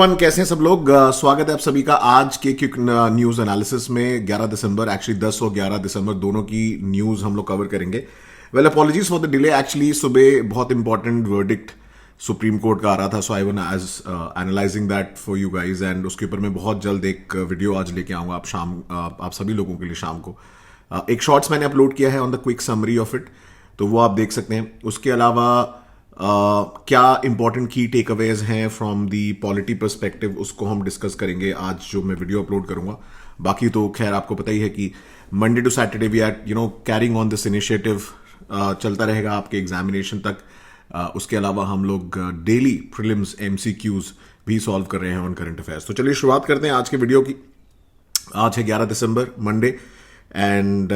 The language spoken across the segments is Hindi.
कैसे हैं सब लोग। स्वागत है आप सभी का आज के क्विक न्यूज एनालिसिस में। 11 दिसंबर एक्चुअली 10 और 11 दिसंबर दोनों की न्यूज हम लोग कवर करेंगे। Well apologies for the delay. Actually सुबह बहुत इंपॉर्टेंट वर्डिक्ट सुप्रीम कोर्ट का आ रहा था, so I one as analysing that for you guys and उसके ऊपर मैं बहुत जल्द एक वीडियो आज लेके आऊंगा आप सभी लोगों के लिए शाम को। एक शॉर्ट्स मैंने अपलोड किया है on the quick summary of it, तो वो आप देख सकते हैं। उसके अलावा क्या इंपॉर्टेंट की टेक अवेज हैं फ्रॉम दी पॉलिटी परस्पेक्टिव, उसको हम डिस्कस करेंगे आज जो मैं वीडियो अपलोड करूंगा। बाकी तो खैर आपको पता ही है कि Monday to Saturday we are carrying on this initiative, चलता रहेगा आपके एग्जामिनेशन तक। उसके अलावा हम लोग डेली प्रीलिम्स एमसीक्यूज भी सॉल्व कर रहे हैं ऑन करंट अफेयर्स। तो चलिए शुरुआत करते हैं आज के वीडियो की। आज है 11 दिसंबर मंडे एंड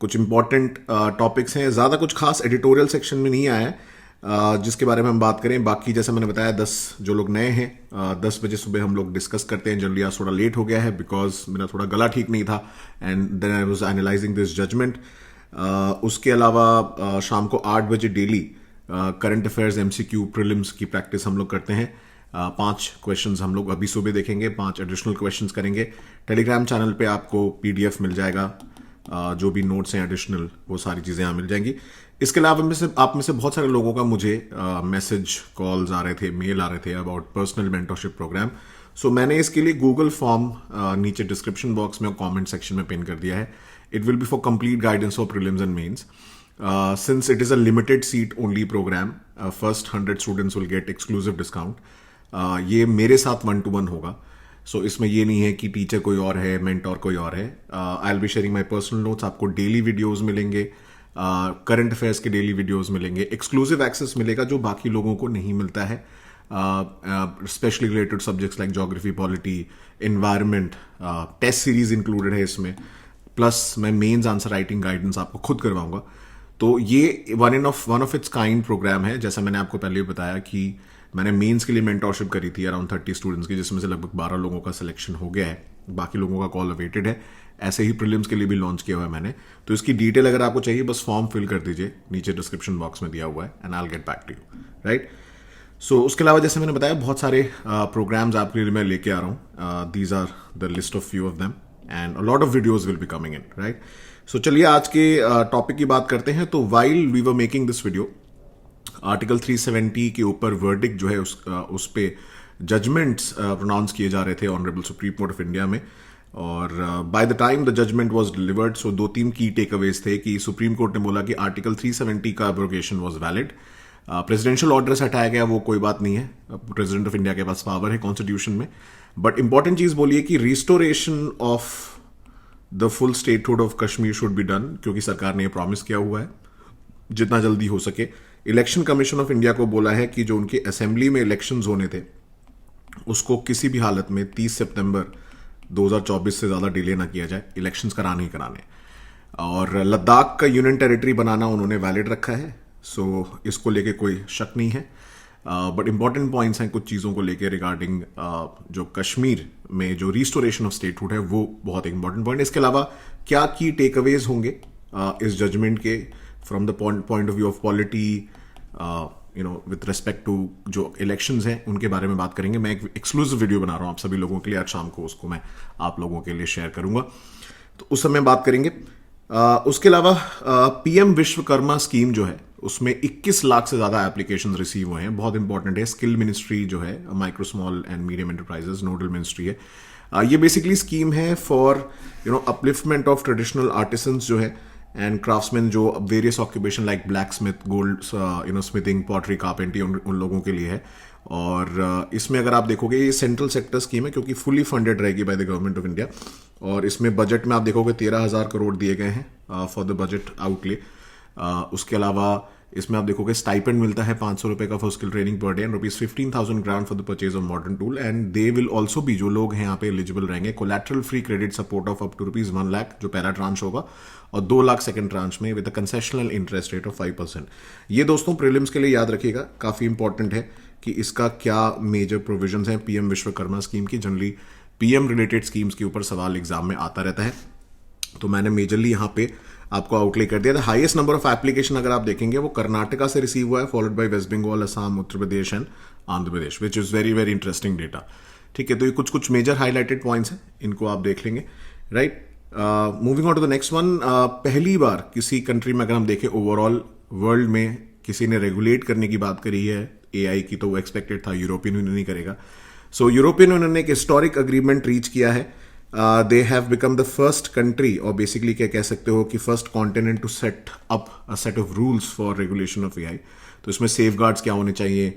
कुछ इंपॉर्टेंट टॉपिक्स हैं। ज़्यादा कुछ खास एडिटोरियल सेक्शन में नहीं आया है जिसके बारे में हम बात करें। बाकी जैसे मैंने बताया 10 जो लोग नए हैं 10 बजे सुबह हम लोग डिस्कस करते हैं। जनरली आज थोड़ा लेट हो गया है बिकॉज मेरा थोड़ा गला ठीक नहीं था and then I was analysing this judgement. उसके अलावा शाम को 8 बजे daily current affairs MCQ prelims की प्रैक्टिस हम लोग करते हैं। 5 क्वेश्चंस हम लोग अभी सुबह देखेंगे, 5 एडिशनल क्वेश्चंस करेंगे। टेलीग्राम चैनल पे आपको पीडीएफ मिल जाएगा, जो भी नोट्स हैं एडिशनल वो सारी चीज़ें यहाँ मिल जाएंगी। इसके अलावा आप में से बहुत सारे लोगों का मुझे मैसेज कॉल्स आ रहे थे, मेल आ रहे थे about personal mentorship programme. So मैंने इसके लिए गूगल फॉर्म नीचे डिस्क्रिप्शन बॉक्स में और कमेंट सेक्शन में पिन कर दिया है। It will be for complete guidance for prelims and mains. Since it is a limited seat only programme, first 100 students will get exclusive discount. ये मेरे साथ 1-to-1 होगा, सो इसमें ये नहीं है कि टीचर कोई और है, मेंटोर कोई और है। I will be sharing my personal notes. आपको डेली वीडियोज़ मिलेंगे, करंट अफेयर्स के डेली वीडियोस मिलेंगे, एक्सक्लूसिव एक्सेस मिलेगा जो बाकी लोगों को नहीं मिलता है, specially related subjects like geography, polity, environment. Test series included है इसमें, प्लस मैं मेंस आंसर राइटिंग गाइडेंस आपको खुद करवाऊंगा। तो ये one of its kind programme है। जैसा मैंने आपको पहले बताया कि मैंने मेंस के लिए मेंटोरशिप करी थी अराउंड 30 स्टूडेंट्स की, जिसमें से लगभग 12 लोगों का सिलेक्शन हो गया है, बाकी लोगों का कॉल अवेटेड है। ऐसे ही प्रीलिम्स के लिए भी लॉन्च किया हुआ है मैंने। तो इसकी डिटेल अगर आपको चाहिए बस फॉर्म फिल कर दीजिए, नीचे डिस्क्रिप्शन बॉक्स में दिया हुआ है and I will get back to you, right. So उसके अलावा जैसे मैंने बताया बहुत सारे प्रोग्राम्स आपके लिए मैं लेके आ रहा हूँ। These are the list of few of them and a lot of videos will be coming in, right. So चलिए आज के टॉपिक की बात करते हैं। तो while we were making this video, article 370 के ऊपर वर्डिक्ट जो है उस पे जजमेंट्स प्रोनाउंस किए जा रहे थे honourable supreme court of India में। और by the time the judgment was delivered, so 2-3 की टेक अवेज थे कि सुप्रीम कोर्ट ने बोला कि आर्टिकल 370 का abrogation was valid. Presidential order से हटाया गया, वो कोई बात नहीं है, प्रेसिडेंट ऑफ इंडिया के पास पावर है कॉन्स्टिट्यूशन में। बट इंपॉर्टेंट चीज बोलिए कि restoration of the full statehood of Kashmir should be done, क्योंकि सरकार ने यह प्रॉमिस किया हुआ है जितना जल्दी हो सके। इलेक्शन कमीशन ऑफ इंडिया को बोला है कि जो उनके असेंबली में इलेक्शंस होने थे उसको किसी भी हालत में 30 सितंबर 2024 से ज़्यादा डिले ना किया जाए, इलेक्शंस कराने ही कराने। और लद्दाख का यूनियन टेरिटरी बनाना उन्होंने वैलिड रखा है, सो इसको लेके कोई शक नहीं है। बट इंपॉर्टेंट पॉइंट्स हैं कुछ चीज़ों को लेके रिगार्डिंग जो कश्मीर में जो रिस्टोरेशन ऑफ स्टेटहुड है वो बहुत इंपॉर्टेंट पॉइंट है। इसके अलावा क्या की टेक अवेज होंगे इस जजमेंट के from the point of view of polity, with respect to जो इलेक्शंस हैं उनके बारे में बात करेंगे। मैं एक एक्सक्लूसिव वीडियो बना रहा हूँ आप सभी लोगों के लिए, आज शाम को उसको मैं आप लोगों के लिए शेयर करूंगा, तो उस समय बात करेंगे। उसके अलावा पीएम विश्वकर्मा स्कीम जो है उसमें 21 लाख से ज़्यादा एप्लीकेशंस रिसीव हुए हैं, बहुत इंपॉर्टेंट है। स्किल मिनिस्ट्री जो है, micro small and medium enterprises nodal ministry है। ये बेसिकली स्कीम है for upliftment of traditional artisans जो है एंड क्राफ्ट्समैन, जो various occupation like black Smith, gold smithing, pottery, carpentry, उन लोगों के लिए है। और इसमें अगर आप देखोगे ये सेंट्रल सेक्टर स्कीम है क्योंकि फुली फंडेड रहेगी by the government of India. और इसमें बजट में आप देखोगे 13,000 करोड़ दिए गए हैं फॉर द बजट आउटले। उसके अलावा इसमें आप देखोगे स्टाइपेंड मिलता है 500 रुपए का for skill training per day and ₹15,000 grant for the purchase of modern tool. And they will also भी, जो लोग हैं यहाँ पे एलिजिबल रहेंगे, collateral free credit support of up to ₹1 lakh जो पहला ट्रांच होगा, और 2 लाख सेकंड ट्रांच में with a concessional interest rate of 5%। ये दोस्तों प्रीलिम्स के लिए याद रखिएगा, काफी इंपॉर्टेंट है कि इसका क्या मेजर प्रोविजंस हैं पीएम विश्वकर्मा स्कीम की। जनरली पीएम रिलेटेड स्कीम्स के ऊपर सवाल एग्जाम में आता रहता है। तो मैंने मेजरली यहाँ पे आपको आउटले कर दिया था। हाईएस्ट नंबर ऑफ एप्लीकेशन अगर आप देखेंगे वो कर्नाटका से रिसीव हुआ है, followed by West Bengal, Assam, Uttar Pradesh and Andhra Pradesh, which is very very interesting data. ठीक है, तो ये कुछ कुछ मेजर हाईलाइटेड पॉइंट्स हैं, इनको आप देख लेंगे। Right, moving on to the next one. पहली बार किसी कंट्री में अगर हम देखें ओवरऑल वर्ल्ड में किसी ने रेगुलेट करने की बात करी है एआई की, तो वो एक्सपेक्टेड था यूरोपियन यूनियन ही करेगा। सो यूरोपियन यूनियन ने एक हिस्टोरिक अग्रीमेंट रीच किया है। They have become the first country, और बेसिकली क्या कह सकते हो कि first continent to set up a set of rules for regulation of AI. तो इसमें सेफ गार्ड्स क्या होने चाहिए,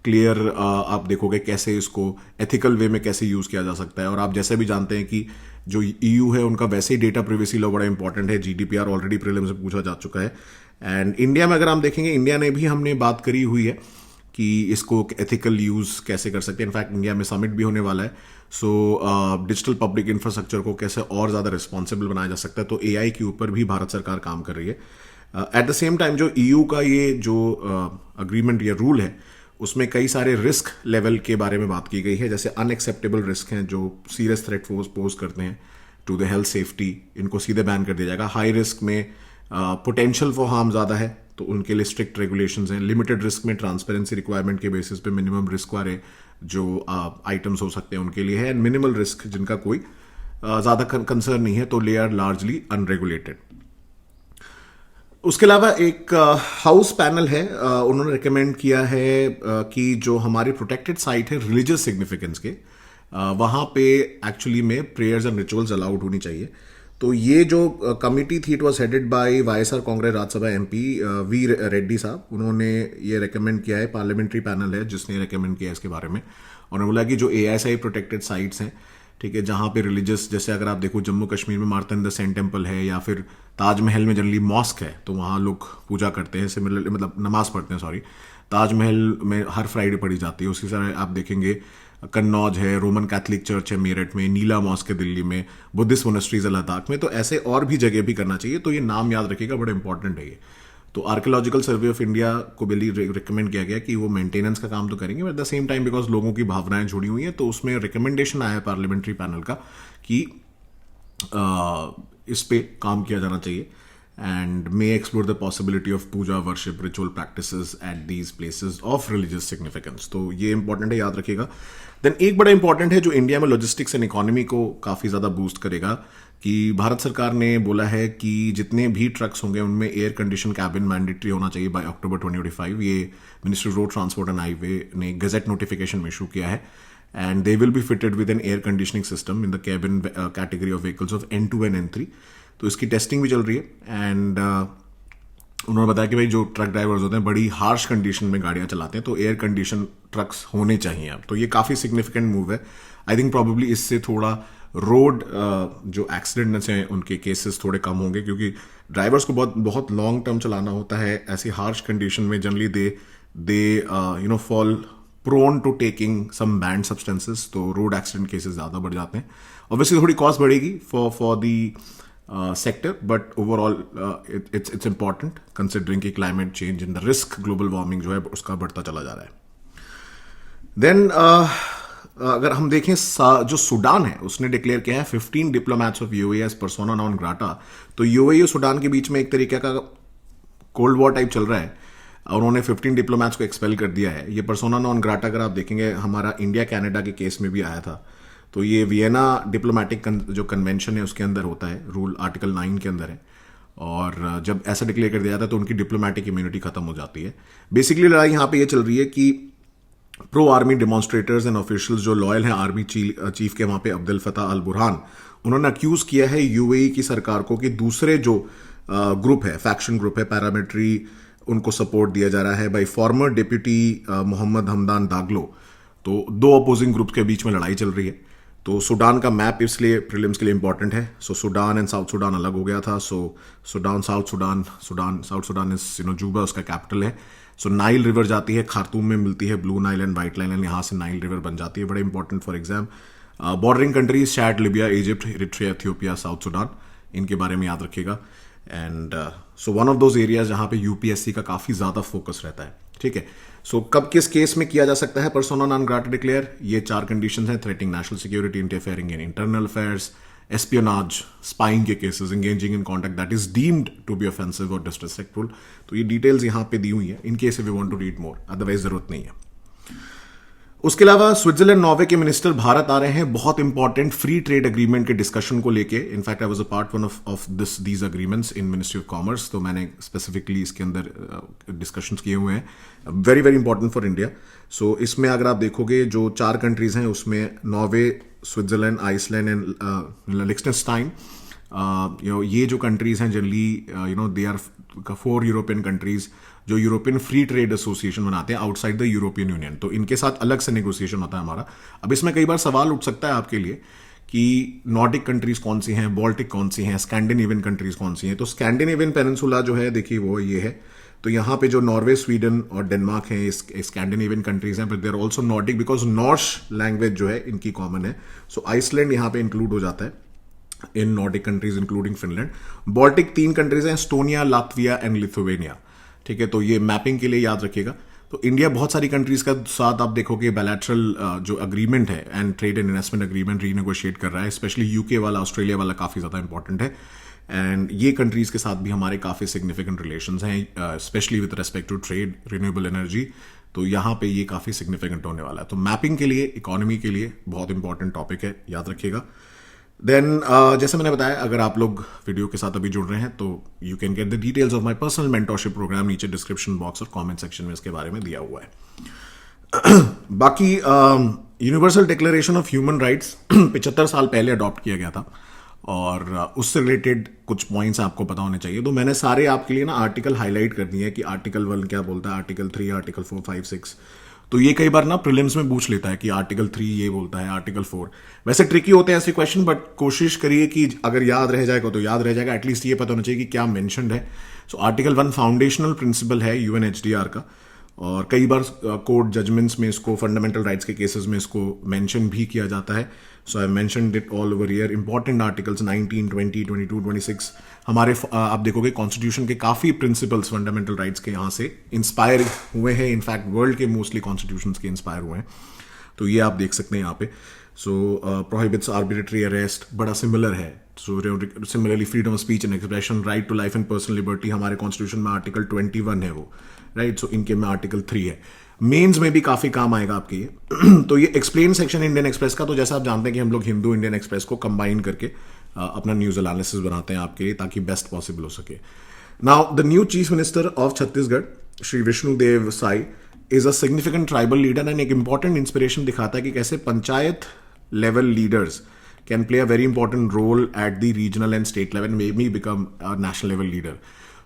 क्लियर आप देखोगे कैसे इसको एथिकल वे में कैसे यूज किया जा सकता है। और आप जैसे भी जानते हैं कि जो ईयू है उनका वैसे ही डेटा प्रिवेसी लॉ बड़ा इंपॉर्टेंट है, जीडीपीआर ऑलरेडी प्रीलिम्स में पूछा जा चुका है। एंड इंडिया में अगर हम देखेंगे, इंडिया ने भी हमने बात करी हुई है कि इसको एथिकल यूज कैसे कर सकते हैं। इनफैक्ट इंडिया में समिट भी होने वाला है। सो डिजिटल पब्लिक इंफ्रास्ट्रक्चर को कैसे और ज़्यादा रिस्पॉन्सिबल बनाया जा सकता है, तो एआई के ऊपर भी भारत सरकार काम कर रही है। एट द सेम टाइम जो ईयू का ये जो अग्रीमेंट या रूल है उसमें कई सारे रिस्क लेवल के बारे में बात की गई है, जैसे अनएक्सेप्टेबल रिस्क हैं जो सीरियस थ्रेट पोज करते हैं टू द हेल्थ सेफ्टी, इनको सीधे बैन कर दिया जाएगा। हाई रिस्क में पोटेंशियल फॉर हार्म ज़्यादा है तो उनके लिए स्ट्रिक्ट रेगुलेशंस हैं। लिमिटेड रिस्क में ट्रांसपेरेंसी रिक्वायरमेंट के बेसिस पे मिनिमम रिस्क वाले जो आइटम्स हो सकते हैं उनके लिए है। एंड मिनिमल रिस्क जिनका कोई ज़्यादा कंसर्न नहीं है तो ले आर लार्जली अनरेगुलेटेड। उसके अलावा एक हाउस पैनल है, उन्होंने रिकमेंड किया है कि जो हमारे प्रोटेक्टेड साइट है रिलीजियस सिग्निफिकेंस के, वहाँ पे एक्चुअली में प्रेयर्स एंड रिचुअल्स अलाउड होनी चाहिए। तो ये जो कमिटी थी, it was headed by YSR Congress Rajya Sabha MP V Reddy साहब। उन्होंने ये रेकमेंड किया है, पार्लियामेंट्री पैनल है जिसने रेकमेंड किया है इसके बारे में। उन्होंने बोला कि जो एएसआई प्रोटेक्टेड साइट्स हैं, ठीक है, जहाँ पे रिलीजियस, जैसे अगर आप देखो जम्मू कश्मीर में मार्तन द सेंट टेम्पल है या फिर ताजमहल में जनरली मॉस्क है तो वहाँ लोग पूजा करते हैं, सिमिलरली मतलब नमाज पढ़ते हैं, सॉरी। ताजमहल में हर फ्राइडे पढ़ी जाती है। उसी तरह आप देखेंगे कन्नौज है, रोमन कैथलिक चर्च है मेरठ में, नीला मॉस्क है दिल्ली में, बुद्धिस्ट मोनेस्ट्रीज है लद्दाख में, तो ऐसे और भी जगह भी करना चाहिए। तो ये नाम याद रखिएगा, बड़ा इंपॉर्टेंट है ये। तो आर्कियोलॉजिकल सर्वे ऑफ इंडिया को भी रिकमेंड किया गया कि वो मेंटेनेंस का काम तो करेंगे, but at the same time because लोगों की भावनाएं जुड़ी हुई हैं तो उसमें रिकमेंडेशन आया है पार्लियामेंट्री पैनल का कि इस पे काम किया जाना चाहिए and may explore the possibility of puja, worship, ritual practices at these places of religious significance. तो ये इंपॉर्टेंट है, याद रखिएगा। देन एक बड़ा इंपॉर्टेंट है जो इंडिया में लॉजिस्टिक्स एंड इकोनॉमी को काफ़ी ज़्यादा बूस्ट करेगा, कि भारत सरकार ने बोला है कि जितने भी ट्रक्स होंगे उनमें एयर कंडीशन कैबिन मैंडेटरी होना चाहिए बाय अक्टूबर 2025। ये ministry of road transport and highway ने गजेट नोटिफिकेशन में इशू किया है। And they will be fitted with an air conditioning system in the cabin category of vehicles of N2 and N3। तो इसकी टेस्टिंग भी चल रही है। एंड उन्होंने बताया कि भाई जो ट्रक ड्राइवर्स होते हैं बड़ी हार्श कंडीशन में गाड़ियां चलाते हैं तो एयर कंडीशन ट्रक्स होने चाहिए अब। तो ये काफ़ी सिग्निफिकेंट मूव है। आई थिंक प्रॉबेबली इससे थोड़ा रोड जो एक्सीडेंट्स हैं उनके केसेस थोड़े कम होंगे, क्योंकि ड्राइवर्स को बहुत लॉन्ग टर्म चलाना होता है ऐसी हार्श कंडीशन में। Generally they fall prone to taking some banned substances, तो रोड एक्सीडेंट केसेस ज़्यादा बढ़ जाते हैं। ऑब्वियसली थोड़ी कॉस्ट बढ़ेगी for the sector, but overall it's important considering कि climate change and the risk global warming जो है उसका बढ़ता चला जा रहा है। Then अगर हम देखें जो सूडान है उसने डिक्लेयर किया है 15 diplomats of UAE as persona non grata. तो यूएई और सूडान के बीच में एक तरीके का कोल्ड वॉर टाइप चल रहा है। उन्होंने 15 डिप्लोमैट्स को एक्सपेल कर दिया है। ये पर्सोना नॉन ग्राटा अगर आप देखेंगे हमारा इंडिया कनाडा के केस में भी आया था। तो ये वियना डिप्लोमेटिक जो कन्वेंशन है उसके अंदर होता है, रूल आर्टिकल 9 के अंदर है। और जब ऐसा डिक्लेयर कर दिया जाता है तो उनकी डिप्लोमेटिक इम्यूनिटी खत्म हो जाती है। बेसिकली लड़ाई यहाँ पे ये चल रही है कि pro army demonstrators and officials जो लॉयल हैं आर्मी चीफ के वहाँ पे अब्दुल फताह अल बुरहान, उन्होंने अक्यूज किया है यूएई की सरकार को कि दूसरे जो ग्रुप है, फैक्शन ग्रुप है पैरामिलिट्री, उनको सपोर्ट दिया जा रहा है by former deputy Mohammed Hamdan Dagalo. तो दो अपोजिंग ग्रुप के बीच में लड़ाई चल रही है। तो सूडान का मैप इसलिए प्रीलिम्स के लिए इंपॉर्टेंट है। सो सूडान एंड साउथ सूडान अलग हो गया था। सो सूडान साउथ सूडान इज जूबा उसका कैपिटल है। सो नाइल रिवर जाती है खार्तूम में, मिलती है blue Nile and white Nile, and यहाँ से नाइल रिवर बन जाती है। बड़ा important for exam. Bordering countries Chad, Libya, Egypt, Eritrea, Ethiopia, south Sudan, इनके बारे में याद रखिएगा। And so one of those areas जहाँ पे यूपीएससी का काफ़ी ज़्यादा फोकस रहता है। ठीक है, सो कब किस केस में किया जा सकता है पर्सोना नॉन ग्राटा डिक्लेयर? ये 4 कंडीशंस हैं: threatening national security, interfering in internal affairs, espionage, spying के cases, engaging in contact that is deemed to be offensive और डिसरिस्पेक्टफुल। तो ये डिटेल्स यहाँ पे दी हुई है in case we want to read more, otherwise जरूरत नहीं है। उसके अलावा स्विट्जरलैंड नॉर्वे के मिनिस्टर भारत आ रहे हैं बहुत इंपॉर्टेंट फ्री ट्रेड एग्रीमेंट के डिस्कशन को लेके। In fact I was a part one of these agreements in ministry of commerce, तो मैंने स्पेसिफिकली इसके अंदर डिस्कशंस किए हुए हैं, very very important for India. So इसमें अगर आप देखोगे जो 4 कंट्रीज हैं उसमें Norway, Switzerland, Iceland and Liechtenstein, ये जो कंट्रीज हैं generally they are 4 European countries जो यूरोपियन फ्री ट्रेड एसोसिएशन बनाते हैं आउटसाइड द यूरोपियन यूनियन। तो इनके साथ अलग से नेगोशिएशन होता है हमारा। अब इसमें कई बार सवाल उठ सकता है आपके लिए कि नॉर्डिक कंट्रीज कौन सी हैं, बाल्टिक कौन सी हैं, स्कैंडिनेवियन कंट्रीज कौन सी हैं। तो स्कैंडिनेवियन पेनिनसुला जो है देखिए वो ये है। तो यहाँ पे जो नॉर्वे, स्वीडन और डेनमार्क हैं स्कैंडिनेवियन कंट्रीज हैं, but they are also Nordic because Norse language जो है इनकी कॉमन है। सो आइसलैंड यहाँ पे इंक्लूड हो जाता है in Nordic countries including Finland. Baltic 3 countries हैं, एस्टोनिया, लात्विया एंड लिथुवेनिया। ठीक है, तो ये मैपिंग के लिए याद रखिएगा। तो इंडिया बहुत सारी कंट्रीज का साथ आप देखोगे बायलैटरल जो एग्रीमेंट है and trade and investment agreement renegotiate कर रहा है, स्पेशली यूके वाला, ऑस्ट्रेलिया वाला काफी ज्यादा इंपॉर्टेंट है। एंड ये कंट्रीज के साथ भी हमारे काफी सिग्निफिकेंट रिलेशंस हैं, specially with respect to trade, renewable energy. तो यहाँ पे ये काफी सिग्निफिकेंट होने वाला है। तो मैपिंग के लिए, इकोनॉमी के लिए बहुत इंपॉर्टेंट टॉपिक है, याद रखिएगा। देन जैसे मैंने बताया, अगर आप लोग वीडियो के साथ अभी जुड़ रहे हैं तो you can get the details of my personal mentorship program, नीचे डिस्क्रिप्शन बॉक्स और कमेंट सेक्शन में इसके बारे में दिया हुआ है। बाकी universal declaration of human rights 75 साल पहले अडॉप्ट किया गया था और उससे रिलेटेड कुछ पॉइंट्स आपको पता होने चाहिए। तो मैंने सारे आपके लिए ना आर्टिकल हाईलाइट कर दिए हैं कि आर्टिकल 1 क्या बोलता है, आर्टिकल 3, आर्टिकल 4, 5, 6। तो ये कई बार ना प्रीलिम्स में पूछ लेता है कि आर्टिकल 3 ये बोलता है, आर्टिकल 4। वैसे ट्रिकी होते हैं ऐसे क्वेश्चन, बट कोशिश करिए कि अगर याद रह जाएगा तो याद रह जाएगा, एटलीस्ट ये पता होना चाहिए कि क्या मेंशन्ड है। सो आर्टिकल 1 फाउंडेशनल प्रिंसिपल है यूएनएचडीआर का, और कई बार कोर्ट जजमेंट्स में इसको, फंडामेंटल राइट्स के केसेस में इसको मेंशन भी किया जाता है। So I mentioned it all over here. Important articles 19, 20, 22, 26 हमारे आप देखोगे कॉन्स्टिट्यूशन के काफी प्रिंसिपल्स फंडामेंटल राइट्स के यहाँ से इंस्पायर हुए हैं। इनफैक्ट वर्ल्ड के मोस्टली कॉन्स्टिट्यूशंस के इंस्पायर हुए हैं, तो ये आप देख सकते हैं यहाँ पे। सो प्रोहिबिट्स आर्बिट्रेरी अरेस्ट, बड़ा सिमिलर है। So similarly freedom of speech and expression, right to life and personal liberty हमारे कॉन्स्टिट्यूशन में आर्टिकल 21 है वो, राइट। सो इनके में आर्टिकल 3 है। मेंस में भी काफी काम आएगा आपके ये। तो ये एक्सप्लेन सेक्शन इंडियन एक्सप्रेस का, तो जैसा आप जानते हैं कि हम लोग हिंदू इंडियन एक्सप्रेस को कंबाइन करके अपना न्यूज एनालिसिस बनाते हैं आपके लिए, ताकि बेस्ट पॉसिबल हो सके। Now the new chief minister of Chhattisgarh Shri Vishnu Deo Sai is a significant tribal leader and एक इंपॉर्टेंट इंस्पिरेशन दिखाता है कि कैसे panchayat level leaders can play a very important role at the regional and state level, maybe become a national level leader.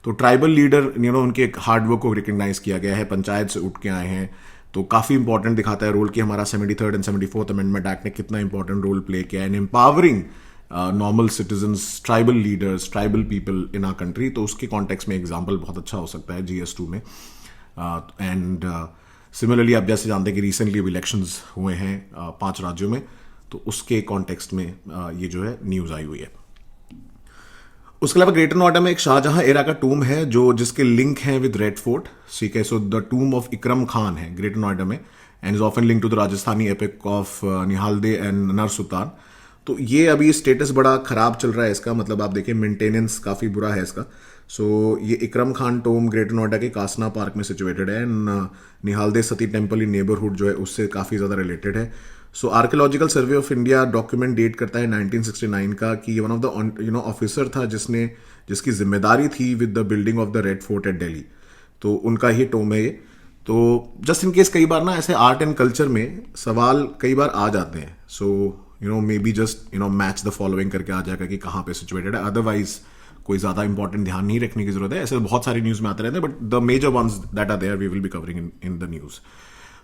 तो ट्राइबल लीडर उनके हार्डवर्क को रिकग्नाइज किया गया है, पंचायत से उठ के आए हैं, तो काफी इंपॉर्टेंट दिखाता है रोल कि हमारा 73rd and 74th amendment act ने कितना इंपॉर्टेंट रोल प्ले किया है in empowering normal citizens, tribal leaders, tribal people in our country. तो उसके कॉन्टेक्स्ट में एग्जाम्पल बहुत अच्छा हो सकता है GS2 में। एंड सिमिलरली आप जैसे जानते हैं कि रिसेंटली इलेक्शंस हुए हैं 5 राज्यों में, तो उसके कॉन्टेक्स्ट में ये जो है न्यूज आई हुई है। उसके अलावा ग्रेटर नोएडा में एक शाहजहां एरा का टूम है जो जिसके लिंक है विद रेड फोर्ट। ठीक है, so the tomb of Ikram Khan है ग्रेटर नोएडा में and is often link to the Rajasthani epic of Nihalde and Narsultan. तो ये अभी स्टेटस बड़ा खराब चल रहा है इसका, मतलब आप देखिए मेंटेनेंस काफी बुरा है इसका। सो ये इकरम खान टोम ग्रेटर नोएडा के कासना पार्क में सिचुएटेड है and Nihalde Sati temple in neighbourhood जो है उससे काफी ज्यादा रिलेटेड है। So archaeological survey of India document date करता है 1969 का कि ये वन ऑफ द ऑफिसर था जिसकी जिम्मेदारी थी with the building of the red fort eight Delhi. तो उनका ही टोम है ये। तो जस्ट इन केस कई बार ना ऐसे आर्ट एंड कल्चर में सवाल कई बार आ जाते हैं। So maybe just match the following करके आ जाएगा कि कहाँ पे सिचुएटेड है, अदरवाइज कोई ज्यादा इंपॉर्टेंट ध्यान नहीं रखने की जरूरत है। ऐसे बहुत सारी न्यूज में आते रहते हैं, but the major ones that are there we will be covering in the news.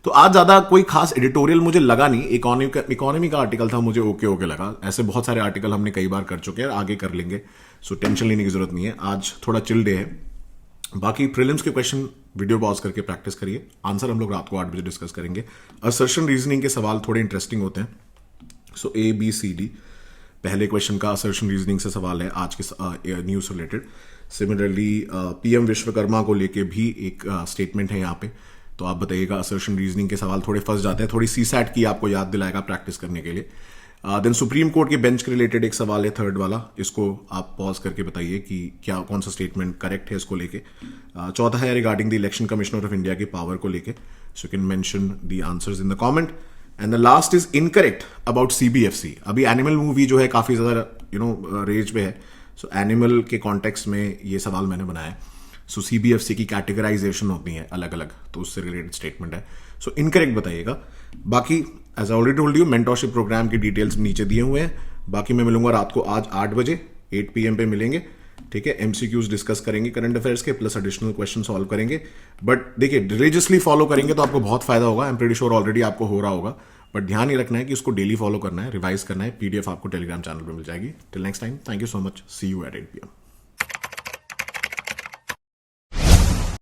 तो आज ज्यादा कोई खास एडिटोरियल मुझे लगा नहीं। इकोनॉमी का आर्टिकल था, मुझे ओके लगा। ऐसे बहुत सारे आर्टिकल हमने कई बार कर चुके हैं, आगे कर लेंगे, सो टेंशन लेने की जरूरत नहीं है। आज थोड़ा चिल डे है। बाकी प्रीलिम्स के क्वेश्चन वीडियो पॉज करके प्रैक्टिस करिए, आंसर हम लोग रात को 8 बजे डिस्कस करेंगे। असर्शन रीजनिंग के सवाल थोड़े इंटरेस्टिंग होते हैं। सो ABCD पहले क्वेश्चन का असर्शन रीजनिंग से सवाल है आज के news related. Similarly PM Vishwakarma को लेके भी एक स्टेटमेंट है यहाँ पे, तो आप बताइएगा। असर्शन रीजनिंग के सवाल थोड़े फंस जाते हैं, थोड़ी CSAT की आपको याद दिलाएगा प्रैक्टिस करने के लिए। देन सुप्रीम कोर्ट के बेंच के रिलेटेड एक सवाल है, थर्ड वाला, इसको आप पॉज करके बताइए कि क्या कौन सा स्टेटमेंट करेक्ट है इसको लेके। चौथा है regarding the election commissioner of India के पावर को लेके, so can mention the answers in the comment. And the last is incorrect about CBFC. अभी एनिमल मूवी जो है काफी ज्यादा रेज पे है, सो एनिमल के कॉन्टेक्स्ट में ये सवाल मैंने बनाया है। सो सीबीएफसी की कैटेगराइजेशन होती है अलग अलग, तो उससे रिलेटेड स्टेटमेंट है, सो इनकरेक्ट बताइएगा। बाकी as I already told you, mentorship program के डिटेल्स नीचे दिए हुए हैं। बाकी मैं मिलूंगा रात को आज 8 बजे 8 PM पे मिलेंगे, ठीक है। एमसीक्यूज डिस्कस करेंगे करंट अफेयर्स के, प्लस एडिशनल क्वेश्चन सॉल्व करेंगे। बट देखिए, रिलीजियसली फॉलो करेंगे तो आपको बहुत फायदा होगा। I am pretty sure already आपको हो रहा होगा, बट ध्यान ये रखना है कि इसको डेली फॉलो करना है, रिवाइज करना है। PDF आपको टेलीग्राम चैनल पर मिल जाएगी। Till next time, thank you so much, see you at 8 PM।